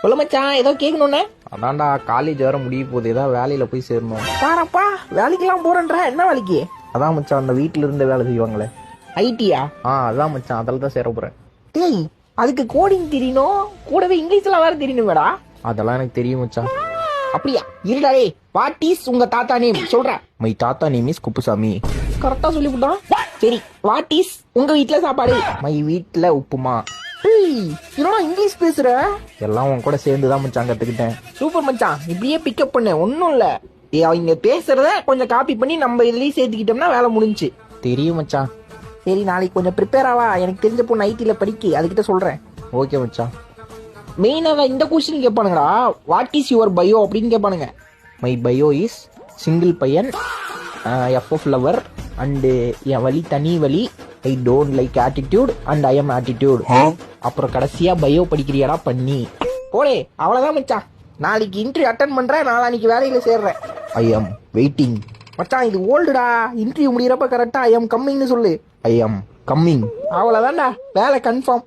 சொல்ல மச்சான், ஏதோ கேட்கணும்னே. அதான்டா காலேஜ் வேற முடிய போகுது, ஏதாவது வேலையில போய் சேரணும். பாரப்பா, வேலைக்கெல்லாம் போறேன்ற. என்ன வேலைக்கு? அதான் மச்சான் அந்த வீட்டுல இருந்து வேலை செய்வாங்களே. ஐடியா? அதான் மச்சான் அதில் தான் சேர போறேன். டேய், அதுக்கு கோடிங் தெரியணும், கூடவே இங்கிலீஷ்லாம் வேற தெரியணுமேடா. அதெல்லாம் எனக்கு தெரியும் மச்சான். அப்படியா? இருடாடே, வாட் இஸ் உங்க தாத்தா நேம் சொல்ற? மை தாத்தா நேம் இஸ் குப்புசாமி. கரெக்டா சொல்லிவிட்டான். சரி, வாட் இஸ் உங்க வீட்டுல சாப்பாடு? மை வீட்டுல உப்புமா. என்னடா இங்கிலீஷ் பேசுற? எல்லாம் உன் கூட சேர்ந்து தான் மச்சான் கத்துக்கிட்டேன். சூப்பர் மச்சான், இப்படியே பிக்கப் பண்ண. ஒன்னும் இல்ல, அவங்க பேசுறத கொஞ்சம் காப்பி பண்ணி நம்ம இதுலயும் சேர்த்துக்கிட்டோம்னா வேலை முடிஞ்சு. தெரியும் மச்சான். சரி, நாளைக்கு கொஞ்சம் ப்ரிப்பேர் ஆவா. எனக்கு தெரிஞ்ச பொண்ணு ஐடில படிக்க, அதுகிட்ட சொல்றேன். ஓகே மச்சான். மெயினாக இந்த கொஸ்டின் கேட்பானுங்கடா, வாட் இஸ் யுவர் பயோ அப்படின்னு கேட்பானுங்க. மை பயோ இஸ் சிங்கிள் பையன், எஃப்எஃப் லவர் அண்டு என் வழி தனி வழி, I don't like attitude and I am attitude. அப்புறம் கடைசியா பயோ படிக்கிறியாடா பண்ணி. போலே, அவ்வளவுதான் மச்சான். நாளைக்கு இன்டர்வியூ அட்டன் பண்றேன், நாளைக்கு வேலையில சேர்றேன். I am waiting. மச்சான் இது ஓல்டுடா, இன்டர்வியூ முடியறப்ப கரெக்டா ஐ எம் கம்மிங்னு சொல்லு. I am coming. அவ்வளவுதான்டா, வேலை கன்ஃபார்ம்.